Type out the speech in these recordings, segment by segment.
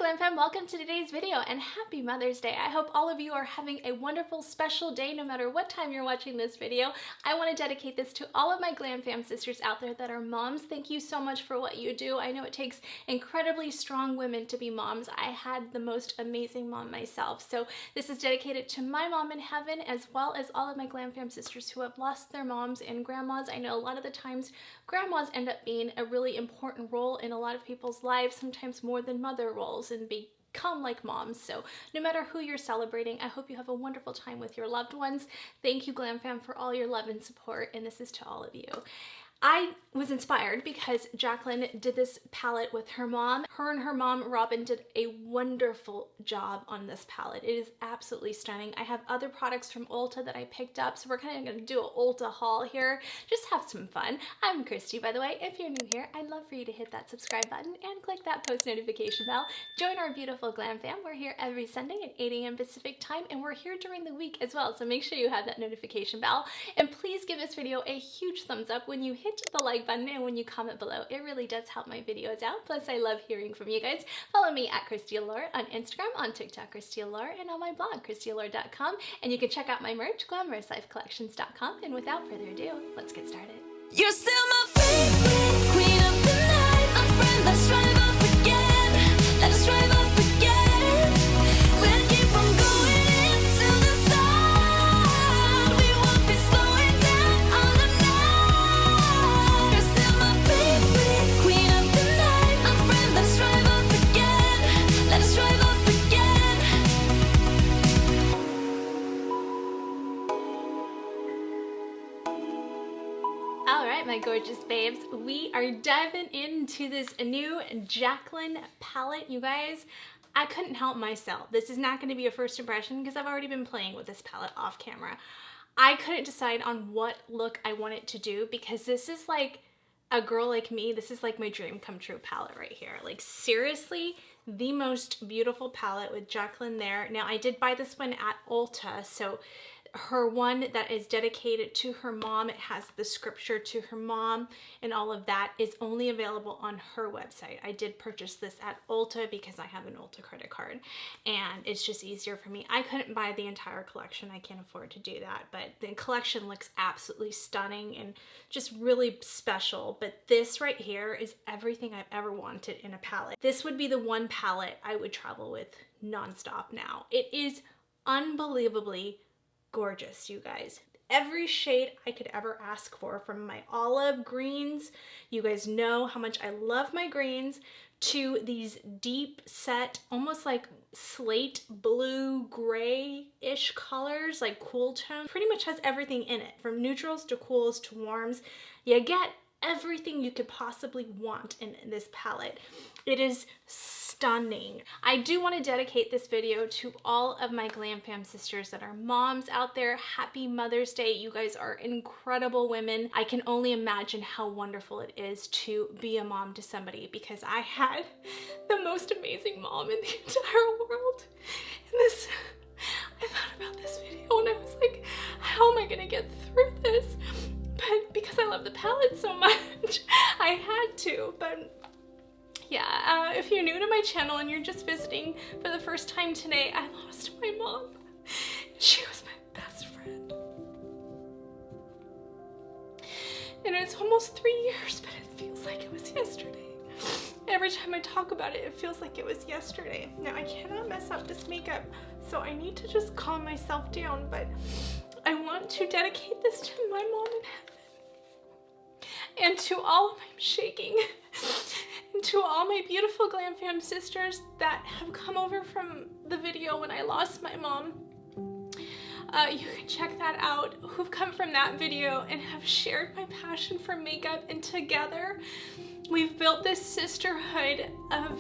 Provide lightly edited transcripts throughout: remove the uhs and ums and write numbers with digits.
GlamFam, welcome to today's video and happy Mother's Day. I hope all of you are having a wonderful special day no matter what time you're watching this video. I want to dedicate this to all of my GlamFam sisters out there that are moms. Thank you so much for what you do. I know it takes incredibly strong women to be moms. I had the most amazing mom myself. So this is dedicated to my mom in heaven as well as all of my GlamFam sisters who have lost their moms and grandmas. I know a lot of the times grandmas end up being a really important role in a lot of people's lives, sometimes more than mother roles, and become like moms. So no matter who you're celebrating, I hope you have a wonderful time with your loved ones. Thank you, GlamFam, for all your love and support, and this is to all of you. I was inspired because Jaclyn did this palette with her mom. Her and her mom, Robin, did a wonderful job on this palette. It is absolutely stunning. I have other products from Ulta that I picked up, so we're kind of going to do an Ulta haul here. Just have some fun. I'm Kristi, by the way. If you're new here, I'd love for you to hit that subscribe button and click that post notification bell. Join our beautiful GlamFam. We're here every Sunday at 8 a.m. Pacific time, and we're here during the week as well, so make sure you have that notification bell. And please give this video a huge thumbs up when you hit the like button and when you comment below. It really does help my videos out. Plus, I love hearing from you guys. Follow me at Kristi Allure on Instagram, on TikTok, Kristi Allure, and on my blog, KristiAllure.com. And you can check out my merch, GlamorousLifeCollections.com. And without further ado, let's get started. You're still my favorite queen of the night. A friend, let's strive up again. Let us strive up again. We'll keep on going into the sun. We won't be slowing down on the night. You're still my favorite queen of the night. A friend, let's strive up again. Let us strive up again. Alright, my gorgeous babes, we are diving into this new Jaclyn palette. You guys, I couldn't help myself. This is not going to be a first impression because I've already been playing with this palette off camera. I couldn't decide on what look I wanted to do because this is like a girl like me. This is like my dream come true palette right here. Like seriously, the most beautiful palette with Jaclyn there. Now I did buy this one at Ulta, so her one that is dedicated to her mom, it has the scripture to her mom and all of that, is only available on her website. I did purchase this at Ulta because I have an Ulta credit card and it's just easier for me. I couldn't buy the entire collection. I can't afford to do that, but the collection looks absolutely stunning and just really special. But this right here is everything I've ever wanted in a palette. This would be the one palette I would travel with nonstop now. It is unbelievably gorgeous, you guys. Every shade I could ever ask for, from my olive greens, you guys know how much I love my greens, to these deep set, almost like slate blue gray-ish colors, like cool tone. Pretty much has everything in it, from neutrals to cools to warms. You get everything you could possibly want in this palette. It is stunning. I do want to dedicate this video to all of my GlamFam sisters that are moms out there. Happy Mother's Day. You guys are incredible women. I can only imagine how wonderful it is to be a mom to somebody, because I had the most amazing mom in the entire world. And this, I thought about this video and I was like, how am I gonna get through this? But because I love the palette so much, I had to. But yeah, if you're new to my channel and you're just visiting for the first time today, I lost my mom. She was my best friend. And it's almost 3 years, but it feels like it was yesterday. Every time I talk about it, it feels like it was yesterday. Now, I cannot mess up this makeup, so I need to just calm myself down, but I want to dedicate this to my mom in heaven. And to all of my shaking. And to all my beautiful GlamFam sisters that have come over from the video when I lost my mom. You can check that out, who've come from that video and have shared my passion for makeup, and together we've built this sisterhood of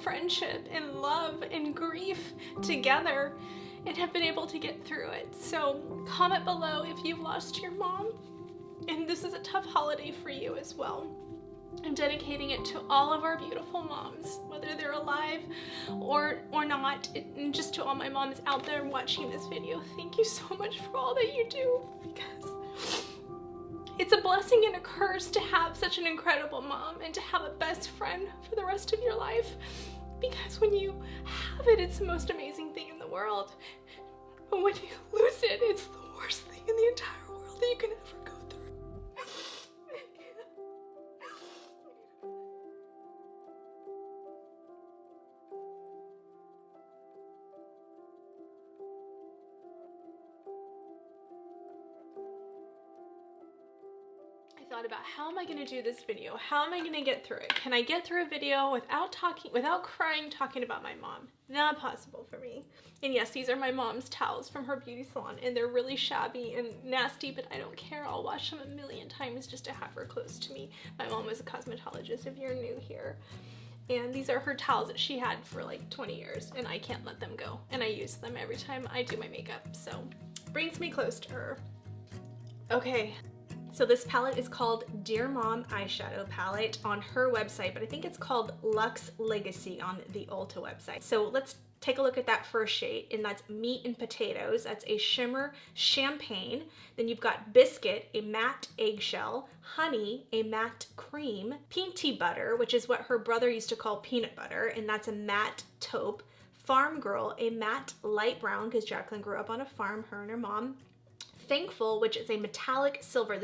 friendship and love and grief together and have been able to get through it. So comment below if you've lost your mom and this is a tough holiday for you as well. I'm dedicating it to all of our beautiful moms, whether they're alive or not, and just to all my moms out there watching this video. Thank you so much for all that you do, because it's a blessing and a curse to have such an incredible mom and to have a best friend for the rest of your life. because when you have it, it's the most amazing thing in the world. But when you lose it, it's the worst thing in the entire world that you can ever go through. I thought about, how am I going to do this video? How am I going to get through it? Can I get through a video without crying, talking about my mom? Not possible for me. And yes, these are my mom's towels from her beauty salon, and they're really shabby and nasty, but I don't care. I'll wash them a million times just to have her close to me. My mom was a cosmetologist, if you're new here. And these are her towels that she had for like 20 years, and I can't let them go. And I use them every time I do my makeup, so brings me close to her. Okay. So this palette is called Dear Mom Eyeshadow Palette on her website, but I think it's called Luxe Legacy on the Ulta website. So let's take a look at that first shade, and that's Meat and Potatoes. That's a shimmer champagne. Then you've got Biscuit, a matte eggshell, Honey, a matte cream, Pink Tea Butter, which is what her brother used to call peanut butter, and that's a matte taupe, Farm Girl, a matte light brown, because Jaclyn grew up on a farm, her and her mom. Thankful, which is a metallic silver.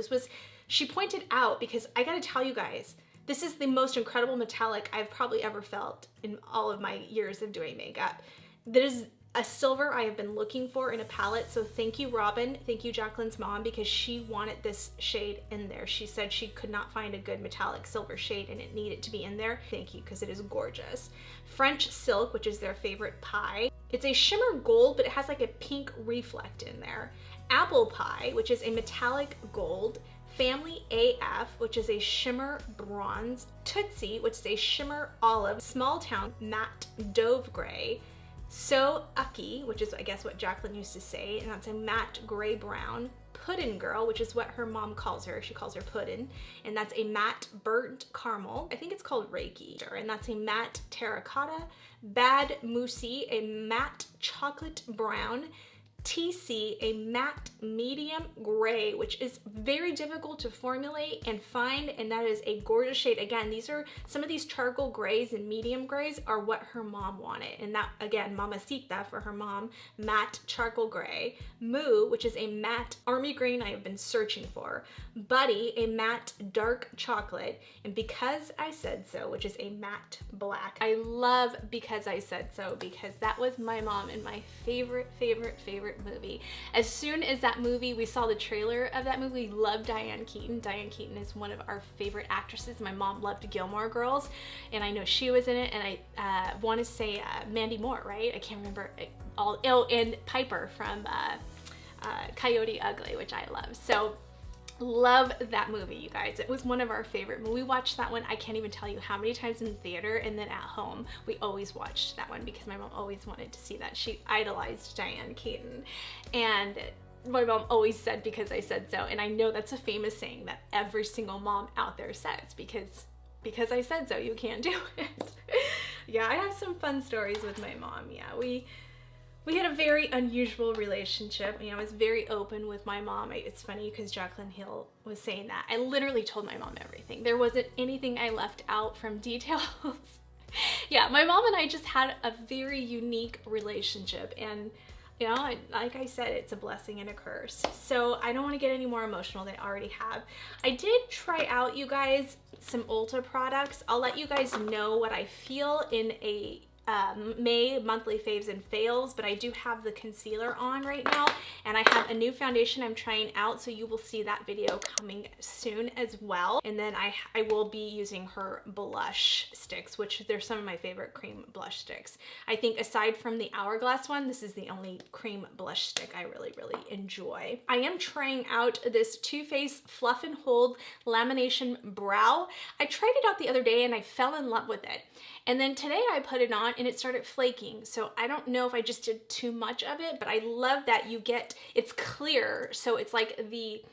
She pointed out, because I gotta tell you guys, this is the most incredible metallic I've probably ever felt in all of my years of doing makeup. There's a silver I have been looking for in a palette, so thank you, Robin. Thank you, Jaclyn's mom, because she wanted this shade in there. She said she could not find a good metallic silver shade and it needed to be in there. Thank you, because it is gorgeous. French Silk, which is their favorite pie. It's a shimmer gold, but it has like a pink reflect in there. Apple Pie, which is a metallic gold. Family AF, which is a shimmer bronze. Tootsie, which is a shimmer olive. Small Town matte dove gray. So Ucky, which is I guess what Jaclyn used to say, and that's a matte gray brown. Puddin' Girl, which is what her mom calls her. She calls her Puddin', and that's a matte burnt caramel. I think it's called Reiki, and that's a matte terracotta. Bad Moosey, a matte chocolate brown. TC, a matte medium gray, which is very difficult to formulate and find, and that is a gorgeous shade. Again, these are some of these charcoal grays and medium grays are what her mom wanted, and that again, Mamacita for her mom, matte charcoal gray. Moo, which is a matte army green I have been searching for. Buddy, a matte dark chocolate, and Because I Said So, which is a matte black. I love Because I Said So because that was my mom and my favorite movie. As soon as that movie, we saw the trailer of that movie, we loved Diane Keaton. Diane Keaton is one of our favorite actresses. My mom loved Gilmore Girls, and I know she was in it, and I want to say Mandy Moore, right? I can't remember all. Oh, and Piper from Coyote Ugly, which I love. So love that movie, you guys. It was one of our favorite. When we watched that one, I can't even tell you how many times in the theater and then at home. We always watched that one because my mom always wanted to see that. She idolized Diane Keaton, and my mom always said Because I Said So, and I know that's a famous saying that every single mom out there says, because I said so, you can't do it. Yeah, I have some fun stories with my mom. Yeah, we had a very unusual relationship. You know, I was very open with my mom. It's funny because Jaclyn Hills was saying that. I literally told my mom everything. There wasn't anything I left out from details. Yeah, my mom and I just had a very unique relationship, and you know, like I said, it's a blessing and a curse. So I don't want to get any more emotional than I already have. I did try out, you guys, some Ulta products. I'll let you guys know what I feel in a May monthly faves and fails, but I do have the concealer on right now, and I have a new foundation I'm trying out, so you will see that video coming soon as well. And then I will be using her blush sticks, which they're some of my favorite cream blush sticks. I think aside from the Hourglass one, this is the only cream blush stick I really enjoy. I am trying out this Too Faced Fluff and Hold Lamination Brow. I tried it out the other day and I fell in love with it. And then today I put it on and it started flaking. So I don't know if I just did too much of it, but I love that you get, it's clear. So it's like the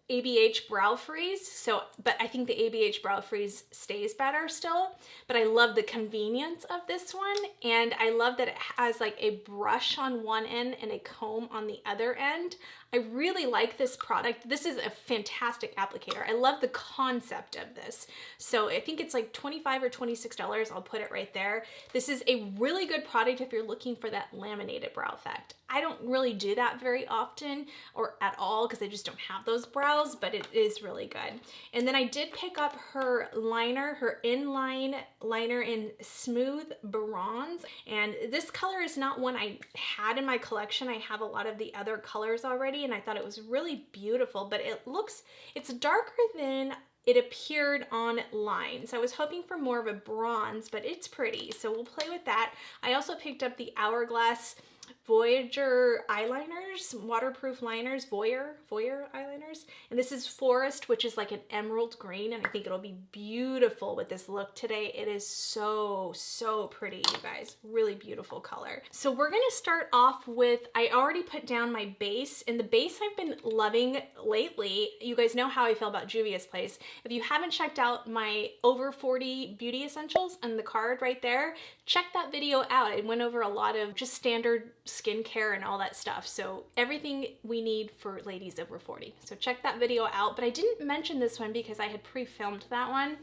ABH Brow Freeze. So, but I think the ABH Brow Freeze stays better still, but I love the convenience of this one. And I love that it has like a brush on one end and a comb on the other end. I really like this product. This is a fantastic applicator. I love the concept of this. So I think it's like $25 or $26. I'll put it right there. This is a really good product if you're looking for that laminated brow effect. I don't really do that very often or at all because I just don't have those brows, but it is really good. And then I did pick up her liner, her inline liner in Smooth Bronze. And this color is not one I had in my collection. I have a lot of the other colors already and I thought it was really beautiful, but it's darker than it appeared online. So I was hoping for more of a bronze, but it's pretty. So we'll play with that. I also picked up the Hourglass Voyager eyeliners, waterproof liners, Voyeur eyeliners. And this is Forest, which is like an emerald green. And I think it'll be beautiful with this look today. It is so, so pretty, you guys. Really beautiful color. So we're gonna start off with, I already put down my base, and the base I've been loving lately. You guys know how I feel about Juvia's Place. If you haven't checked out my over 40 beauty essentials and the card right there, check that video out. I went over a lot of just standard skincare and all that stuff. So everything we need for ladies over 40. So check that video out. But I didn't mention this one because I had pre-filmed that one.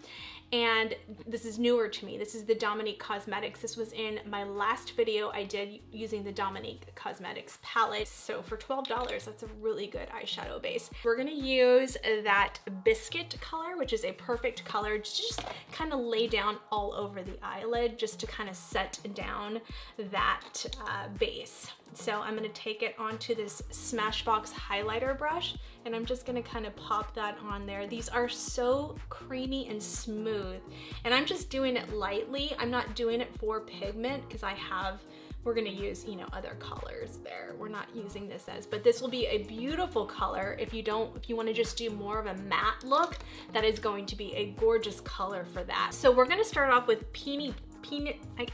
And this is newer to me. This is the Dominique Cosmetics. This was in my last video I did using the Dominique Cosmetics palette. So for $12, that's a really good eyeshadow base. We're gonna use that biscuit color, which is a perfect color to just kind of lay down all over the eyelid, just to kind of set down that base. So I'm gonna take it onto this Smashbox highlighter brush, and I'm just gonna kind of pop that on there. These are so creamy and smooth, and I'm just doing it lightly. I'm not doing it for pigment because we're gonna use, you know, other colors there. We're not using this as, but this will be a beautiful color. If you wanna just do more of a matte look, that is going to be a gorgeous color for that. So we're gonna start off with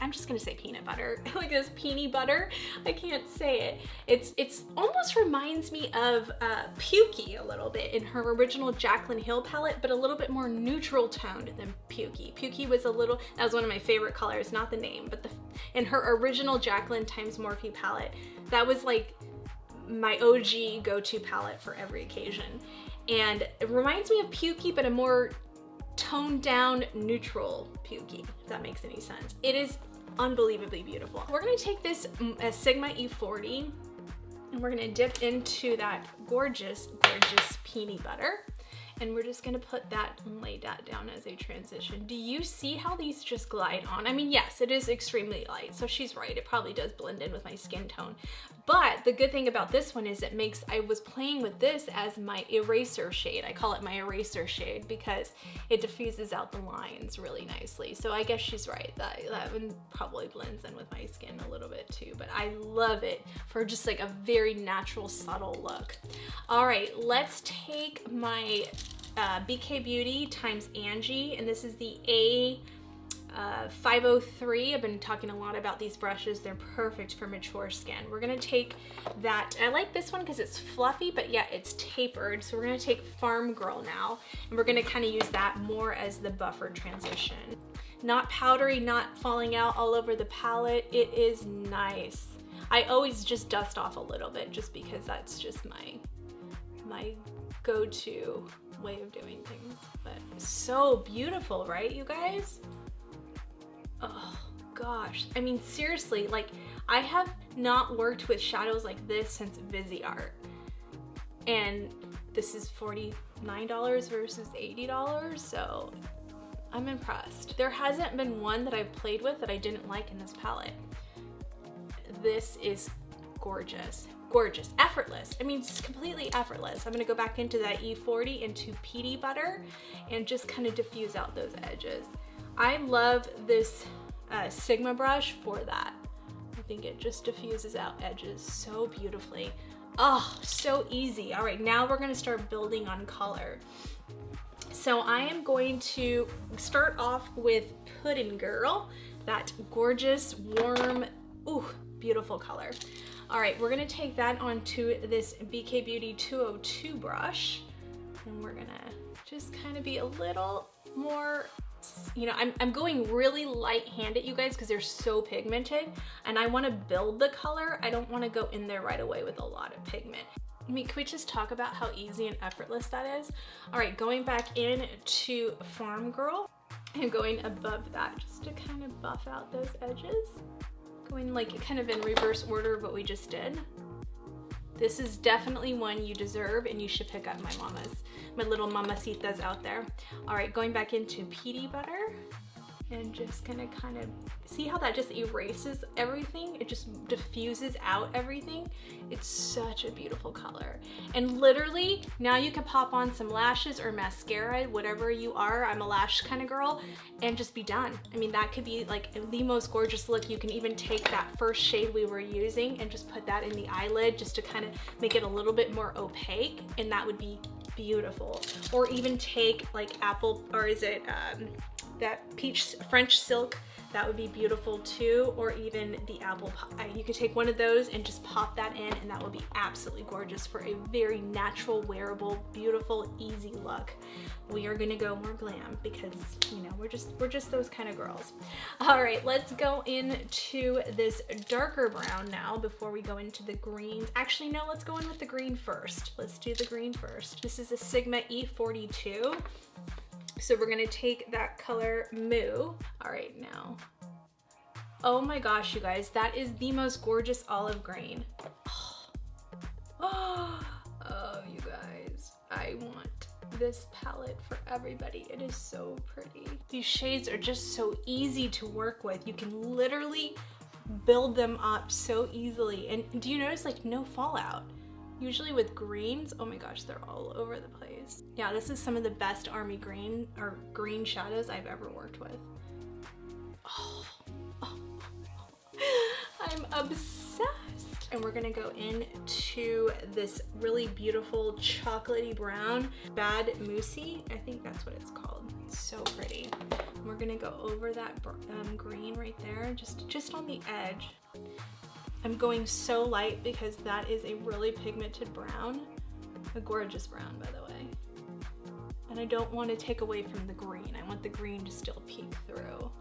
I'm just gonna say peanut butter. Like this peanut butter, I can't say it. It's almost reminds me of Pukey a little bit in her original Jaclyn Hill palette, but a little bit more neutral toned than Pukey. Pukey was that was one of my favorite colors, not the name, but in her original Jaclyn times Morphe palette, that was like my OG go-to palette for every occasion. And it reminds me of Pukey, but a more toned down neutral Pukey, if that makes any sense. It is unbelievably beautiful. We're gonna take this Sigma E40 and we're gonna dip into that gorgeous, gorgeous peanut butter. And we're just gonna put that and lay that down as a transition. Do you see how these just glide on? I mean, yes, it is extremely light, so she's right. It probably does blend in with my skin tone. But the good thing about this one is I was playing with this as my eraser shade. I call it my eraser shade because it diffuses out the lines really nicely. So I guess she's right. That one probably blends in with my skin a little bit too, but I love it for just like a very natural, subtle look. All right, let's take my BK Beauty times Angie, and this is the A503. I've been talking a lot about these brushes. They're perfect for mature skin. We're gonna take that, I like this one because it's fluffy, but yet it's tapered. So we're gonna take Farm Girl now, and we're gonna kind of use that more as the buffer transition. Not powdery, not falling out all over the palette. It is nice. I always just dust off a little bit just because that's just my go-to way of doing things. But so beautiful, right, you guys? Oh gosh, I mean, seriously, like I have not worked with shadows like this since Viseart, and this is $49 versus $80, so I'm impressed. There hasn't been one that I've played with that I didn't like in this palette. This is gorgeous. Gorgeous, effortless. I mean, it's completely effortless. I'm gonna go back into that E40 into Peaty Butter and just kind of diffuse out those edges. I love this Sigma brush for that. I think it just diffuses out edges so beautifully. Oh, so easy. All right, now we're gonna start building on color. So I am going to start off with Puddin' Girl, that gorgeous, warm, ooh, beautiful color. All right, we're gonna take that onto this BK Beauty 202 brush, and we're gonna just kind of be a little more, you know, I'm going really light-handed, you guys, because they're so pigmented, and I wanna build the color. I don't wanna go in there right away with a lot of pigment. I mean, can we just talk about how easy and effortless that is? All right, going back in to Farm Girl and going above that just to kind of buff out those edges. Going like kind of in reverse order of what we just did. This is definitely one you deserve and you should pick up, my little mamacitas out there. All right, going back into PD Butter and just gonna kind of see how that just erases everything. It just diffuses out everything. It's such a beautiful color. And literally now you can pop on some lashes or mascara, whatever you are. I'm a lash kind of girl, and just be done. I mean, that could be like the most gorgeous look. You can even take that first shade we were using and just put that in the eyelid just to kind of make it a little bit more opaque, and that would be beautiful. Or even take like that peach French silk, that would be beautiful too, or even the apple pie. You could take one of those and just pop that in, and that would be absolutely gorgeous for a very natural, wearable, beautiful, easy look. We are gonna go more glam because, you know, we're just those kind of girls. All right, let's go into this darker brown now before we go into the greens. Actually, no, let's go in with the green first. Let's do the green first. This is a Sigma E42. So we're gonna take that color Moo. All right, now. Oh my gosh, you guys, that is the most gorgeous olive green. Oh, you guys, I want this palette for everybody. It is so pretty. These shades are just so easy to work with. You can literally build them up so easily. And do you notice like no fallout? Usually with greens, oh my gosh, they're all over the place. Yeah, this is some of the best army green or green shadows I've ever worked with. Oh, I'm obsessed. And we're gonna go into this really beautiful chocolatey brown, Bad Moussey. I think that's what it's called. It's so pretty. And we're gonna go over that green right there, just on the edge. I'm going so light because that is a really pigmented brown, a gorgeous brown, by the way. And I don't want to take away from the green. I want the green to still peek through.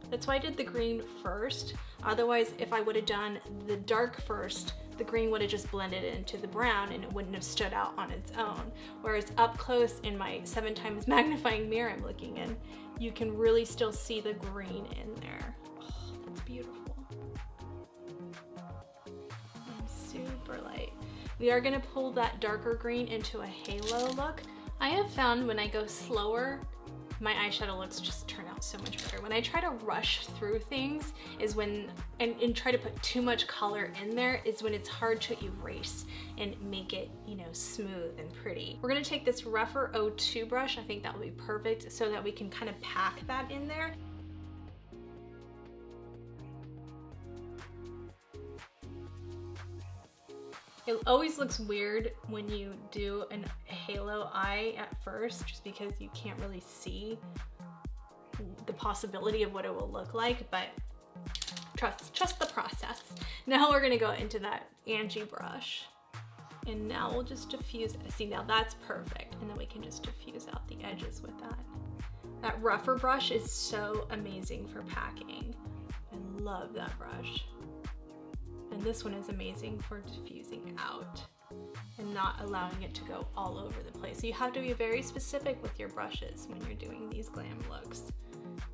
That's why I did the green first. Otherwise, if I would have done the dark first, the green would have just blended into the brown and it wouldn't have stood out on its own. Whereas up close in my 7x magnifying mirror I'm looking in, you can really still see the green in there. Oh, that's beautiful. Super light. We are gonna pull that darker green into a halo look. I have found when I go slower, my eyeshadow looks just turn out so much better. When I try to rush through things is when, and try to put too much color in there is when it's hard to erase and make it, you know, smooth and pretty. We're gonna take this rougher 02 brush. I think that will be perfect so that we can kind of pack that in there. It always looks weird when you do a halo eye at first, just because you can't really see the possibility of what it will look like, but trust the process. Now we're gonna go into that Angie brush, and now we'll just diffuse it. See, now that's perfect, and then we can just diffuse out the edges with that. That rougher brush is so amazing for packing. I love that brush. And this one is amazing for diffusing out and not allowing it to go all over the place. So you have to be very specific with your brushes when you're doing these glam looks.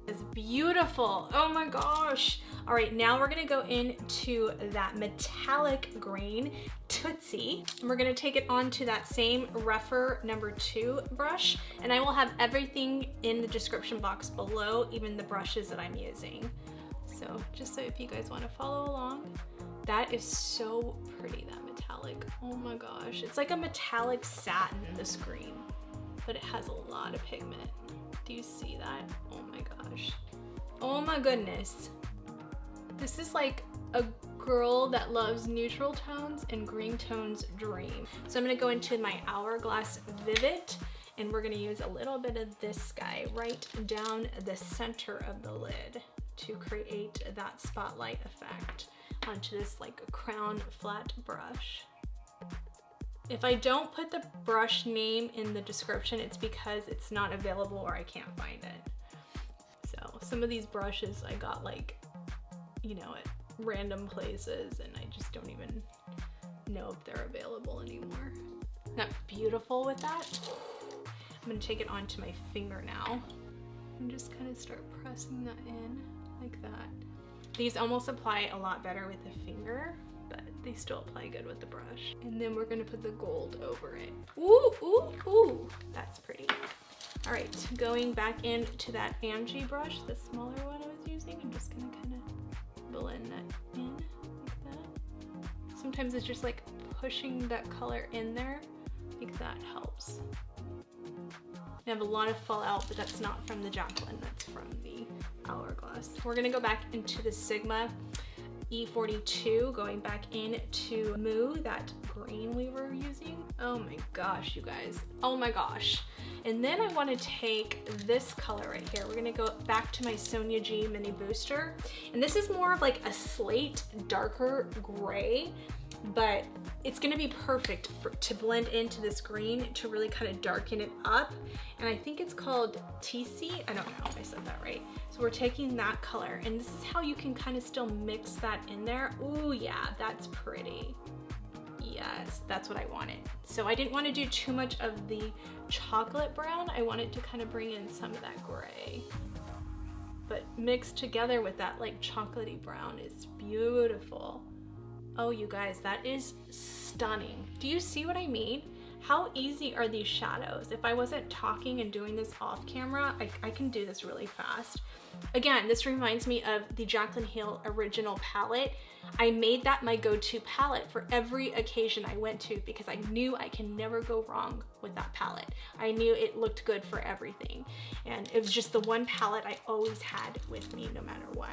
It's beautiful. Oh my gosh. All right, now we're gonna go into that metallic green Tootsie. And we're gonna take it onto that same rougher number 2 brush. And I will have everything in the description box below, even the brushes that I'm using. So just so if you guys wanna follow along. That is so pretty, that metallic. Oh my gosh. It's like a metallic satin, this green, but it has a lot of pigment. Do you see that? Oh my gosh. Oh my goodness. This is like a girl that loves neutral tones and green tones dream. So I'm gonna go into my Hourglass Vivid, and we're gonna use a little bit of this guy right down the center of the lid to create that spotlight effect onto this like a crown flat brush. If I don't put the brush name in the description, it's because it's not available or I can't find it. So some of these brushes I got like, you know, at random places, and I just don't even know if they're available anymore. Not beautiful with that. I'm gonna take it onto my finger now and just kind of start pressing that in like that. These almost apply a lot better with the finger, but they still apply good with the brush. And then we're gonna put the gold over it. Ooh, ooh, ooh, that's pretty. All right, going back into that Angie brush, the smaller one I was using, I'm just gonna kind of blend that in like that. Sometimes it's just like pushing that color in there, like that helps. I have a lot of fallout, but that's not from the Jaclyn, that's from the Hourglass. We're gonna go back into the Sigma E42, going back into Moo, that green we were using. Oh my gosh, you guys, oh my gosh. And then I wanna take this color right here. We're gonna go back to my Sonia G Mini Booster. And this is more of like a slate, darker gray, but it's gonna be perfect to blend into this green to really kind of darken it up. And I think it's called TC, I don't know if I said that right. So we're taking that color, and this is how you can kind of still mix that in there. Ooh yeah, that's pretty. Yes, that's what I wanted. So I didn't want to do too much of the chocolate brown. I wanted to kind of bring in some of that gray. But mixed together with that like chocolatey brown is beautiful. Oh, you guys, that is stunning. Do you see what I mean? How easy are these shadows? If I wasn't talking and doing this off camera, I can do this really fast. Again, this reminds me of the Jaclyn Hills original palette. I made that my go-to palette for every occasion I went to because I knew I can never go wrong with that palette. I knew it looked good for everything. And it was just the one palette I always had with me no matter what.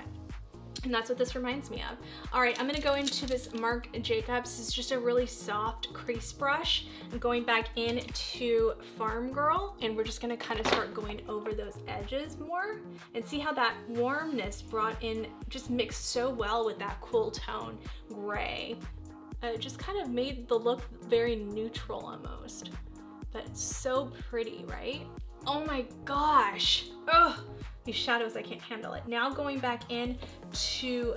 And that's what this reminds me of. All right, I'm gonna go into this Marc Jacobs. This is just a really soft crease brush. I'm going back into Farm Girl, and we're just gonna kind of start going over those edges more and see how that warmness brought in, just mixed so well with that cool tone gray. It just kind of made the look very neutral almost, but so pretty, right? Oh my gosh, ugh. These shadows, I can't handle it. Now going back in to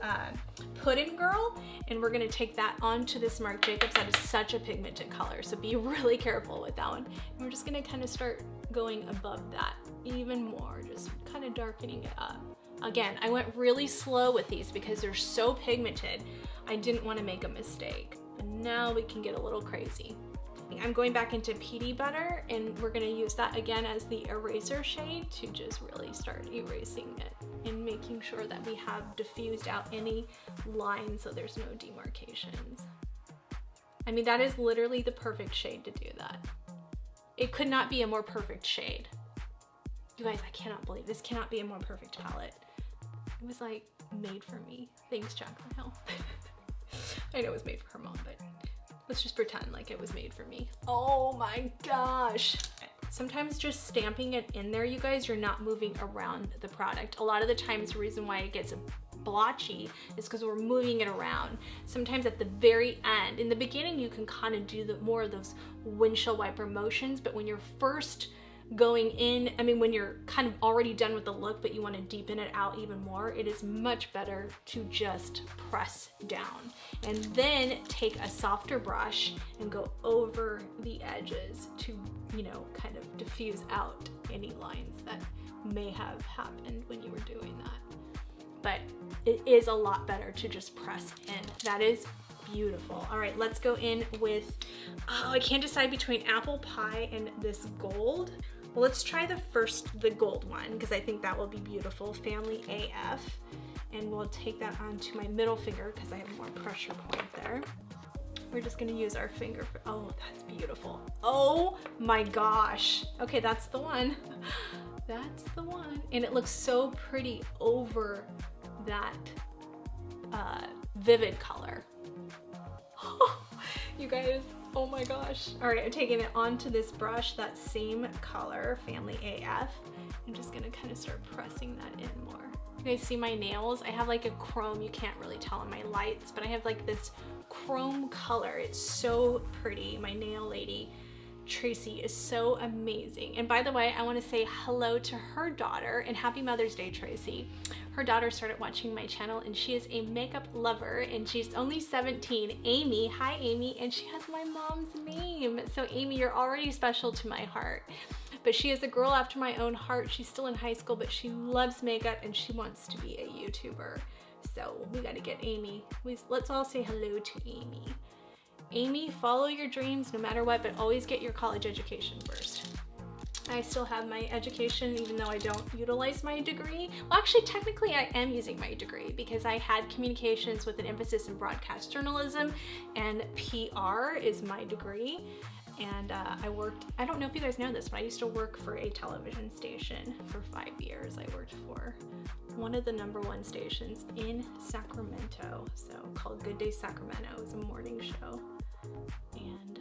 Puddin' Girl, and we're gonna take that onto this Marc Jacobs. That is such a pigmented color, so be really careful with that one. And we're just gonna kind of start going above that even more, just kind of darkening it up. Again, I went really slow with these because they're so pigmented. I didn't wanna make a mistake. And now we can get a little crazy. I'm going back into PD Butter, and we're gonna use that again as the eraser shade to just really start erasing it and making sure that we have diffused out any lines so there's no demarcations. I mean, that is literally the perfect shade to do that. It could not be a more perfect shade. You guys, I cannot believe this cannot be a more perfect palette. It was like made for me. Thanks, Jaclyn Hills. I know it was made for her mom, but let's just pretend like it was made for me. Oh my gosh. Sometimes just stamping it in there, you guys, you're not moving around the product. A lot of the times the reason why it gets blotchy is because we're moving it around. Sometimes at the very end, in the beginning, you can kind of do more of those windshield wiper motions, but when you're first going in, I mean, when you're kind of already done with the look, but you want to deepen it out even more, it is much better to just press down and then take a softer brush and go over the edges to, you know, kind of diffuse out any lines that may have happened when you were doing that. But it is a lot better to just press in. That is beautiful. All right, let's go in with, oh, I can't decide between apple pie and this gold. Well, let's try the gold one, because I think that will be beautiful. Family AF. And we'll take that onto my middle finger because I have more pressure point there. We're just gonna use our finger for, oh, that's beautiful. Oh my gosh. Okay, that's the one. That's the one. And it looks so pretty over that vivid color. You guys, oh my gosh. All right, I'm taking it onto this brush, that same color, Family AF. I'm just gonna kind of start pressing that in more. You guys see my nails? I have like a chrome, you can't really tell in my lights, but I have like this chrome color. It's so pretty. My nail lady Tracy is so amazing. And by the way, I want to say hello to her daughter and happy Mother's Day, Tracy. Her daughter started watching my channel and she is a makeup lover and she's only 17. Amy, hi Amy, and she has my mom's name. So Amy, you're already special to my heart. But she is a girl after my own heart. She's still in high school, but she loves makeup and she wants to be a YouTuber. So we gotta get Amy. Let's all say hello to Amy. Amy, follow your dreams no matter what, but always get your college education first. I still have my education even though I don't utilize my degree. Well, actually, technically I am using my degree because I had communications with an emphasis in broadcast journalism, and PR is my degree. And I worked, I don't know if you guys know this, but I used to work for a television station for 5 years. I worked for one of the #1 stations in Sacramento, so called Good Day Sacramento. It was a morning show. And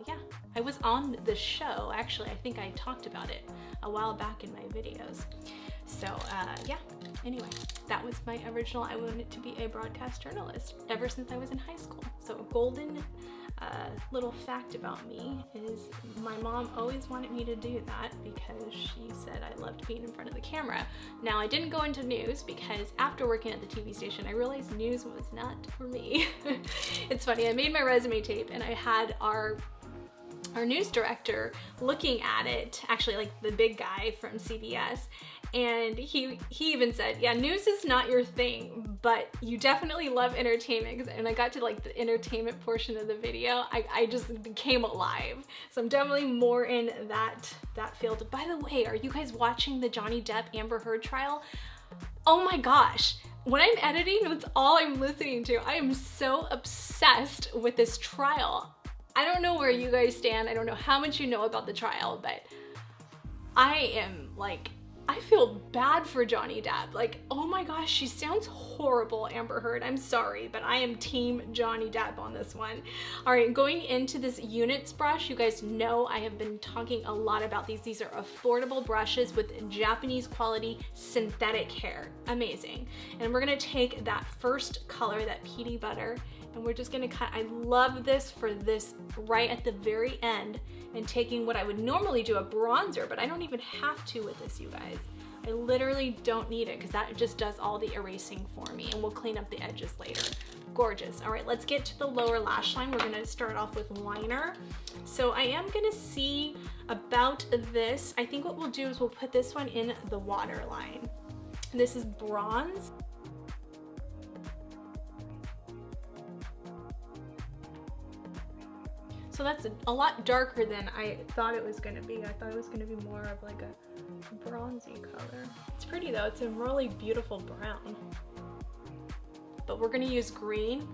yeah, I was on the show. Actually, I think I talked about it a while back in my videos. So yeah, anyway, that was my original. I wanted to be a broadcast journalist ever since I was in high school. So a golden little fact about me is my mom always wanted me to do that because she said I loved being in front of the camera. Now, I didn't go into news because after working at the TV station, I realized news was not for me. It's funny, I made my resume tape and I had our news director looking at it, actually like the big guy from CBS, and he even said, yeah, news is not your thing, but you definitely love entertainment. And I got to like the entertainment portion of the video, I just became alive. So I'm definitely more in that field. By the way, are you guys watching the Johnny Depp Amber Heard trial? Oh my gosh. When I'm editing, that's all I'm listening to. I am so obsessed with this trial. I don't know where you guys stand. I don't know how much you know about the trial, but I am like, I feel bad for Johnny Depp. Like, oh my gosh, she sounds horrible, Amber Heard. I'm sorry, but I am team Johnny Depp on this one. All right, going into this Units brush, you guys know I have been talking a lot about these. These are affordable brushes with Japanese quality synthetic hair. Amazing. And we're gonna take that first color, that peaty butter, and we're just gonna cut. I love this for this right at the very end, and taking what I would normally do, a bronzer, but I don't even have to with this, you guys. I literally don't need it because that just does all the erasing for me, and we'll clean up the edges later. Gorgeous. All right, let's get to the lower lash line. We're gonna start off with liner. So I am gonna see about this. I think what we'll do is we'll put this one in the waterline. This is bronze. So that's a lot darker than I thought it was gonna be. I thought it was gonna be more of like a bronzy color. It's pretty though, it's a really beautiful brown. But we're gonna use green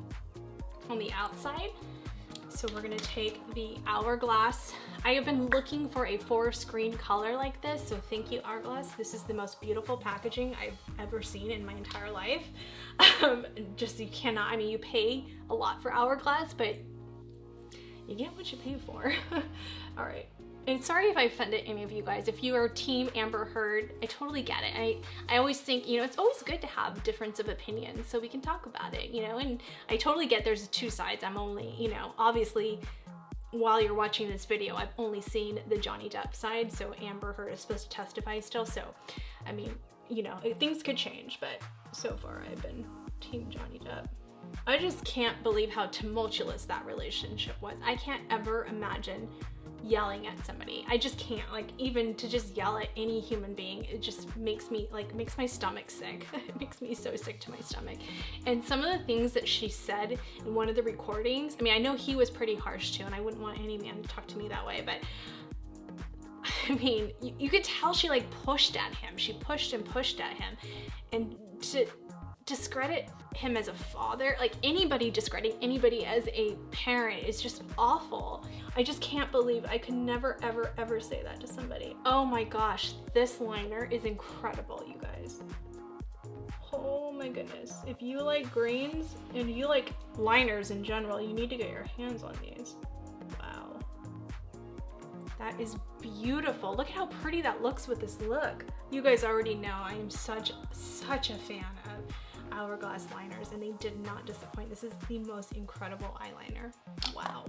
on the outside. So we're gonna take the Hourglass. I have been looking for a forest green color like this, so thank you, Hourglass. This is the most beautiful packaging I've ever seen in my entire life. Just, you cannot, I mean, you pay a lot for Hourglass, but you get what you pay for. All right, and sorry if I offended any of you guys. If you are team Amber Heard, I totally get it. I always think, you know, it's always good to have difference of opinions so we can talk about it, you know, and I totally get there's two sides. I'm only, you know, obviously while you're watching this video, I've only seen the Johnny Depp side, so Amber Heard is supposed to testify still, so I mean, you know, things could change, but so far I've been team Johnny Depp. I just can't believe how tumultuous that relationship was. I can't ever imagine yelling at somebody. I just can't, like, even to just yell at any human being, it just makes me, like, makes my stomach sick. It makes me so sick to my stomach. And some of the things that she said in one of the recordings, I mean, I know he was pretty harsh too, and I wouldn't want any man to talk to me that way, but I mean, you could tell she like pushed at him. She pushed and pushed at him, and to discredit him as a father, like anybody discrediting anybody as a parent is just awful. I just can't believe I could never ever say that to somebody. Oh my gosh, this liner is incredible, you guys. Oh my goodness. If you like greens and you like liners in general, you need to get your hands on these. Wow. That is beautiful. Look at how pretty that looks with this look. You guys already know I am such a fan Hourglass liners, and they did not disappoint. This is the most incredible eyeliner. Wow.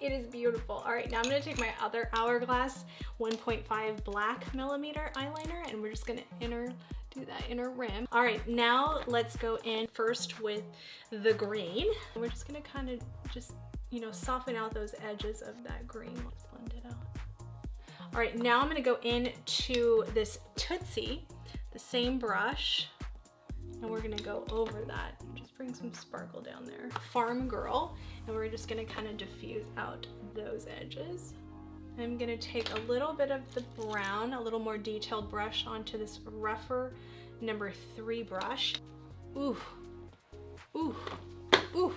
It is beautiful. All right, now I'm gonna take my other Hourglass 1.5 black millimeter eyeliner, and we're just gonna do that inner rim. All right, now let's go in first with the green. We're just gonna kind of just, you know, soften out those edges of that green. Let's blend it out. All right, now I'm gonna go into this Tootsie, the same brush, and we're gonna go over that. Just bring some sparkle down there. Farm Girl, and we're just gonna kind of diffuse out those edges. I'm gonna take a little bit of the brown, a little more detailed brush onto this rougher number 3 brush. Ooh, ooh, ooh.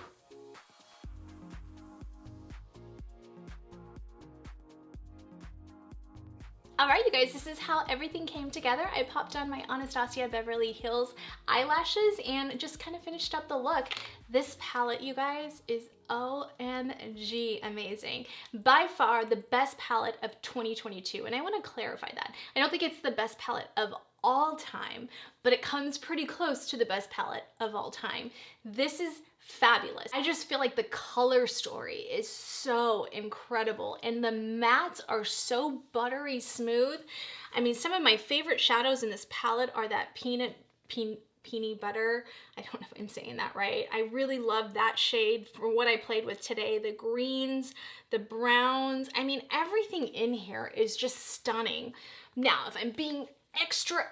All right, you guys, this is how everything came together. I popped on my Anastasia Beverly Hills eyelashes and just kind of finished up the look. This palette, you guys, is OMG amazing. By far the best palette of 2022, and I want to clarify that. I don't think it's the best palette of all time, but it comes pretty close to the best palette of all time. This is fabulous. I just feel like the color story is so incredible, and the mattes are so buttery smooth. I mean, some of my favorite shadows in this palette are that peanut butter. I don't know if I'm saying that right. I really love that shade for what I played with today. The greens, the browns. I mean, everything in here is just stunning. Now, if I'm being extra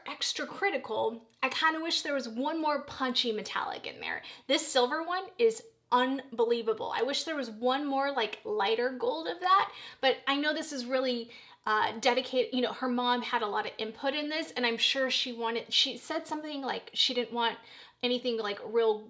critical, I kind of wish there was one more punchy metallic in there. This silver one is unbelievable. I wish there was one more like lighter gold of that, but I know this is really dedicated. You know, her mom had a lot of input in this, and I'm sure she said something like she didn't want anything like real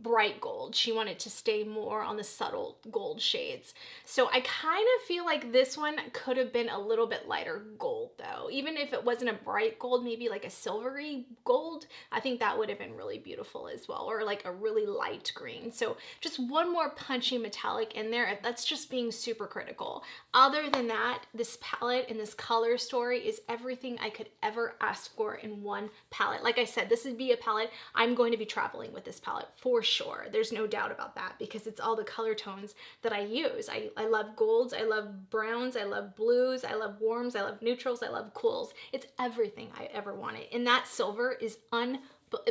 bright gold. She wanted to stay more on the subtle gold shades. So I kind of feel like this one could have been a little bit lighter gold though. Even if it wasn't a bright gold, maybe like a silvery gold, I think that would have been really beautiful as well, or like a really light green. So just one more punchy metallic in there. That's just being super critical. Other than that, this palette and this color story is everything I could ever ask for in one palette. Like I said, this would be a palette I'm going to be traveling with this palette for sure. There's no doubt about that because it's all the color tones that I use. I love golds, I love browns, I love blues, I love warms, I love neutrals, I love cools. It's everything I ever wanted. And that silver is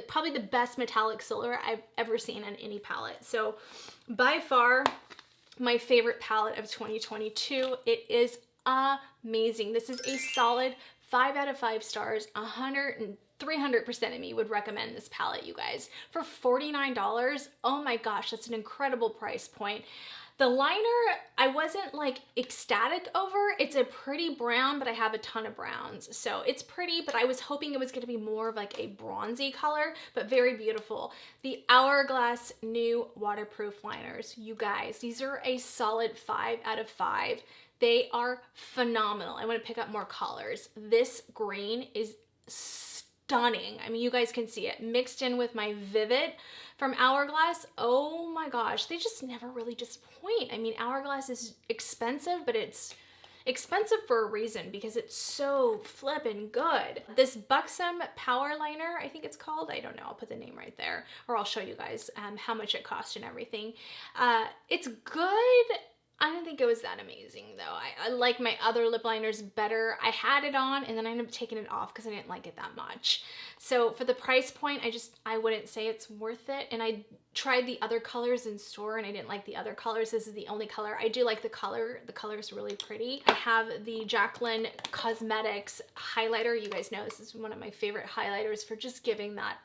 probably the best metallic silver I've ever seen on any palette. So by far my favorite palette of 2022. It is amazing. This is a solid 5 out of 5 stars. 300% of me would recommend this palette, you guys. For $49, oh my gosh, that's an incredible price point. The liner, I wasn't like ecstatic over. It's a pretty brown, but I have a ton of browns. So it's pretty, but I was hoping it was gonna be more of like a bronzy color, but very beautiful. The Hourglass new waterproof liners, you guys, these are a solid 5 out of 5. They are phenomenal. I wanna pick up more colors. This green is stunning. I mean, you guys can see it mixed in with my Vivid from Hourglass. Oh my gosh, they just never really disappoint. I mean, Hourglass is expensive, but it's expensive for a reason because it's so flippin' good. This Buxom Power Liner, I think it's called. I don't know, I'll put the name right there, or I'll show you guys how much it cost and everything. It's good. I don't think it was that amazing though. I like my other lip liners better. I had it on and then I ended up taking it off because I didn't like it that much. So for the price point, I wouldn't say it's worth it. And I tried the other colors in store and I didn't like the other colors. This is the only color. I do like the color. The color is really pretty. I have the Jaclyn Cosmetics highlighter. You guys know this is one of my favorite highlighters for just giving that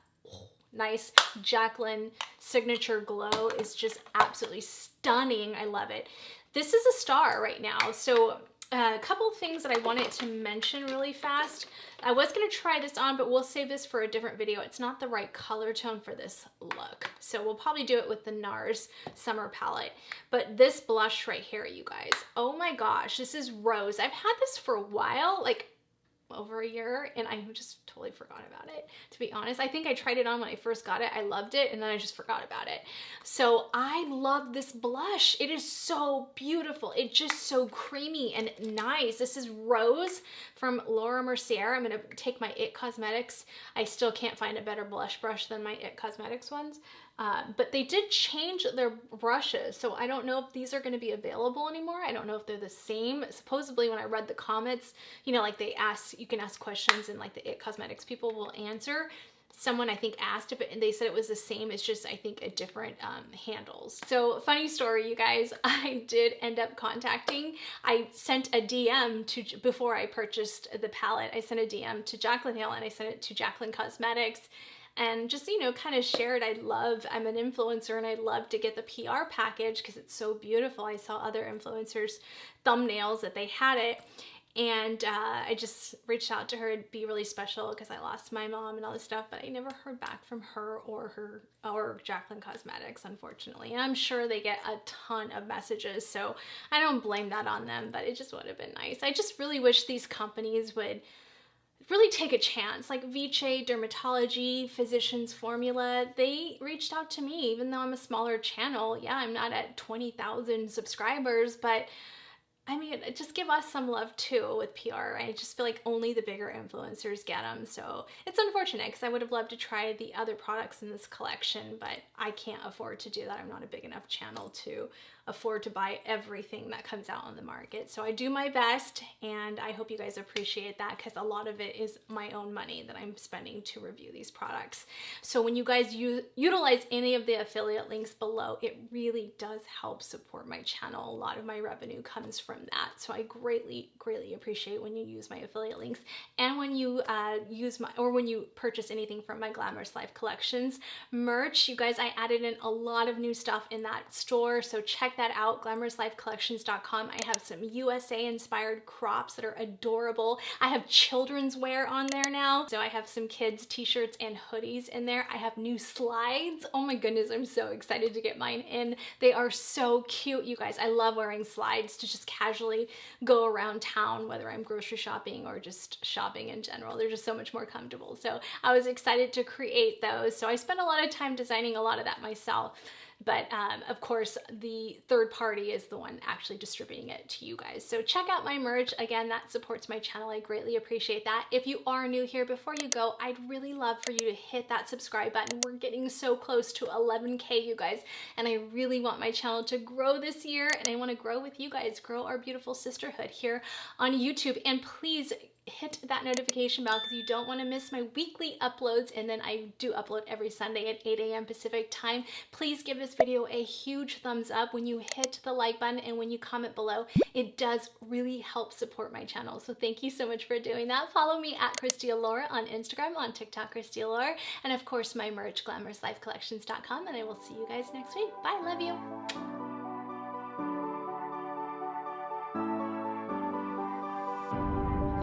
nice Jaclyn signature glow. Is just absolutely stunning. I love it. This is a star right now. So a couple of things that I wanted to mention really fast. I was gonna try this on, but we'll save this for a different video. It's not the right color tone for this look. So we'll probably do it with the NARS Summer Palette. But this blush right here, you guys, oh my gosh, this is Rose. I've had this for a while, like over a year, and I just totally forgot about it, to be honest. I think I tried it on when I first got it. I loved it, and then I just forgot about it. So I love this blush. It is so beautiful. It's just so creamy and nice. This is Rose from Laura Mercier. I'm gonna take my It Cosmetics. I still can't find a better blush brush than my It Cosmetics ones. But they did change their brushes, so I don't know if these are going to be available anymore. I don't know if they're the same. Supposedly when I read the comments, you know, like they ask, you can ask questions and like the It Cosmetics people will answer. Someone I think asked if it, and they said it was the same. It's just, I think, a different handles. So funny story, you guys, I did end up contacting, I sent a DM to, before I purchased the palette, I sent a DM to Jaclyn Hills and I sent it to Jaclyn Cosmetics. And just, you know, kind of shared, I'm an influencer and I'd love to get the PR package because it's so beautiful. I saw other influencers' thumbnails that they had it. And I just reached out to her. It'd be really special because I lost my mom and all this stuff, but I never heard back from her or Jaclyn Cosmetics, unfortunately. And I'm sure they get a ton of messages, so I don't blame that on them, but it just would have been nice. I just really wish these companies would really take a chance. Like Vichy Dermatology, Physicians Formula, they reached out to me, even though I'm a smaller channel. Yeah, I'm not at 20,000 subscribers, but I mean, just give us some love too with PR. I just feel like only the bigger influencers get them. So it's unfortunate because I would have loved to try the other products in this collection, but I can't afford to do that. I'm not a big enough channel to afford to buy everything that comes out on the market. So I do my best, and I hope you guys appreciate that because a lot of it is my own money that I'm spending to review these products. So when you guys utilize any of the affiliate links below, it really does help support my channel. A lot of my revenue comes from that. So I greatly appreciate when you use my affiliate links, and when you when you purchase anything from my Glamorous Life Collections merch. You guys, I added in a lot of new stuff in that store, so check that out, glamourouslifecollections.com. I have some USA inspired crops that are adorable. I have children's wear on there now. So I have some kids t-shirts and hoodies in there. I have new slides. Oh my goodness, I'm so excited to get mine in. They are so cute, you guys. I love wearing slides to just casually go around town, whether I'm grocery shopping or just shopping in general. They're just so much more comfortable. So I was excited to create those. So I spent a lot of time designing a lot of that myself. But of course, the third party is the one actually distributing it to you guys. So check out my merch. Again, that supports my channel. I greatly appreciate that. If you are new here, before you go, I'd really love for you to hit that subscribe button. We're getting so close to 11K, you guys. And I really want my channel to grow this year. And I want to grow with you guys, grow our beautiful sisterhood here on YouTube. And please hit that notification bell because you don't want to miss my weekly uploads, and then I do upload every Sunday at 8 a.m. Pacific time. Please give this video a huge thumbs up when you hit the like button and when you comment below. It does really help support my channel, so thank you so much for doing that. Follow me at Kristi Allure on Instagram, on TikTok, Kristi Allure, and of course my merch, glamourouslifecollections.com, and I will see you guys next week. Bye, love you.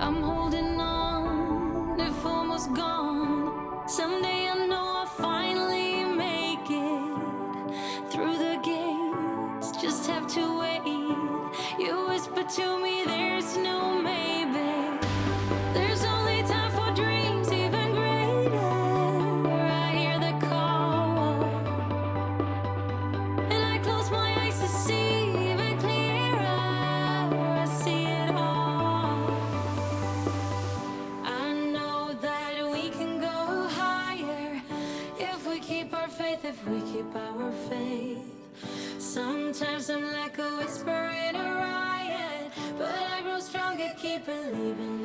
I'm holding on, if almost gone. Someday I know I'll finally make it through the gates. Just have to wait. You whisper to me, there's no maybe. There's only time for dreams even greater. I hear the call, and I close my eyes to see even clearer. I see it all. If we keep our faith. Sometimes I'm like a whisper in a riot, but I grow stronger, keep believing.